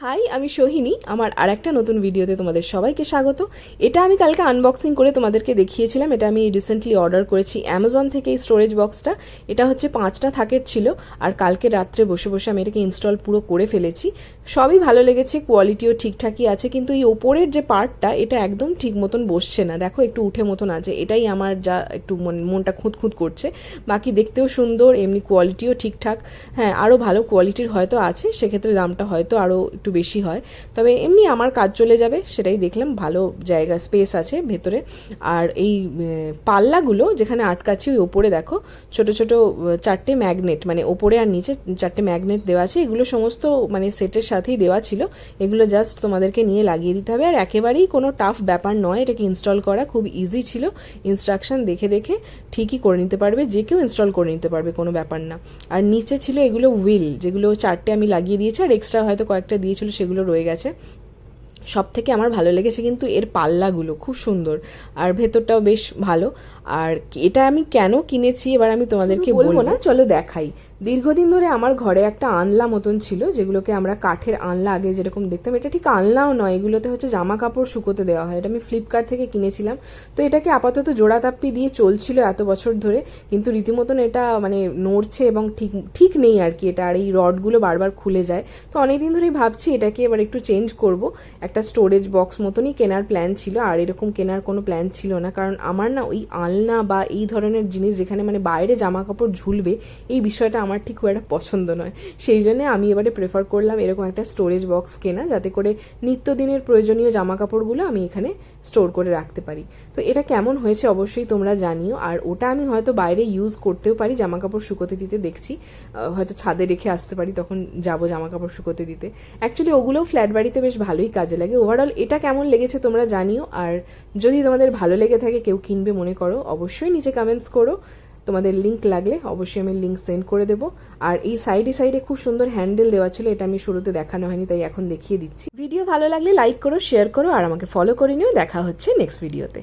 High, আমি সোহিনী। আমার আরেকটা নতুন ভিডিওতে তোমাদের সবাইকে স্বাগত। এটা আমি কালকে আনবক্সিং করে তোমাদেরকে দেখিয়েছিলাম। এটা আমি রিসেন্টলি অর্ডার করেছি অ্যামাজন থেকে। এই স্টোরেজ বক্সটা, এটা হচ্ছে 5টা থাকের ছিল। আর কালকে রাত্রে বসে বসে আমি এটাকে ইনস্টল পুরো করে ফেলেছি। সবই ভালো লেগেছে, কোয়ালিটিও ঠিকঠাকই আছে, কিন্তু এই ওপরের যে পার্টটা এটা একদম ঠিক মতন বসছে না। দেখো একটু উঠে মতন আছে, এটাই আমার যা একটু মনটা খুঁত করছে। বাকি দেখতেও সুন্দর, এমনি কোয়ালিটিও ঠিকঠাক। হ্যাঁ, আরও ভালো কোয়ালিটির হয়তো আছে, সেক্ষেত্রে দামটা হয়তো আরও একটু বেশি হয়, তবে এমনি আমার কাজ চলে যাবে, সেটাই দেখলাম। ভালো জায়গা, স্পেস আছে ভেতরে। আর এই পাল্লাগুলো যেখানে আটকাচ্ছে ওই ওপরে দেখো ছোট ছোট 4টে ম্যাগনেট, মানে ওপরে আর নিচে 4টে ম্যাগনেট দেওয়া আছে। এগুলো সমস্ত মানে সেটের সাথেই দেওয়া ছিল। এগুলো জাস্ট তোমাদেরকে নিয়ে লাগিয়ে দিতে হবে। আর একেবারেই কোনো টাফ ব্যাপার নয়, এটাকে ইনস্টল করা খুব ইজি ছিল। ইনস্ট্রাকশন দেখে দেখে ঠিকই করে নিতে পারবে, যে কেউ ইনস্টল করে নিতে পারবে, কোনো ব্যাপার না। আর নিচে ছিল এগুলো হুইল, যেগুলো 4টে আমি লাগিয়ে দিয়েছি, আর এক্সট্রা হয়তো কয়েকটা দিয়েছিল, সেগুলো রয়ে গেছে। সব থেকে আমার ভালো লেগেছে কিন্তু এর পাল্লাগুলো, খুব সুন্দর। আর ভেতরটাও বেশ ভালো। আর এটা আমি কেন কিনেছি এবার আমি তোমাদেরকে বলবো না, চলো দেখাই। দীর্ঘদিন ধরে আমার ঘরে একটা আনলা মতন ছিল, যেগুলোকে আমরা কাঠের আনলা আগে যেরকম দেখতাম। এটা ঠিক আনলাও নয়, এগুলোতে হচ্ছে জামা কাপড় শুকোতে দেওয়া হয়। এটা আমি ফ্লিপকার্ট থেকে কিনেছিলাম। তো এটাকে আপাতত জোড়া তাপ্পি দিয়ে চলছিল এত বছর ধরে, কিন্তু রীতিমতন এটা মানে নড়ছে এবং ঠিক নেই আর কি এটা। আর এই রডগুলো বারবার খুলে যায়। তো অনেকদিন ধরেই ভাবছি এটাকে এবার একটু চেঞ্জ করব। একটা স্টোরেজ বক্স মতনই কেনার প্ল্যান ছিল, আর এরকম কেনার কোনো প্ল্যান ছিল না। কারণ আমার না ওই আলনা বা এই ধরনের জিনিস যেখানে মানে বাইরে জামা কাপড় ঝুলবে, এই বিষয়টা আমার ঠিক খুব একটা পছন্দ নয়। সেই জন্য আমি এবারে প্রেফার করলাম এরকম একটা স্টোরেজ বক্স কেনা, যাতে করে নিত্যদিনের প্রয়োজনীয় জামা কাপড়গুলো আমি এখানে স্টোর করে রাখতে পারি। তো এটা কেমন হয়েছে অবশ্যই তোমরা জানিও। আর ওটা আমি হয়তো বাইরে ইউজ করতেও পারি, জামা কাপড় শুকোতে দিতে দেখছি। হয়তো ছাদে রেখে আসতে পারি, তখন যাবো জামা কাপড় শুকোতে দিতে। অ্যাকচুয়ালি ওগুলোও ফ্ল্যাট বাড়িতে বেশ ভালোই কাজে লাগে। ওভারঅল এটা কেমন লেগেছে তোমরা জানিও। আর যদি তোমাদের ভালো লেগে থাকে, কেউ কিনবে মনে করো, অবশ্যই নিচে কমেন্টস করো। তোমাদের লিঙ্ক লাগলে অবশ্যই আমি লিঙ্ক সেন্ড করে দেবো। আর এই সাইডে খুব সুন্দর হ্যান্ডেল দেওয়া ছিল, এটা আমি শুরুতে দেখানো হয়নি, তাই এখন দেখিয়ে দিচ্ছি। ভিডিও ভালো লাগলে লাইক করো, শেয়ার করো, আর আমাকে ফলো করে নিও। দেখা হচ্ছে নেক্সট ভিডিওতে।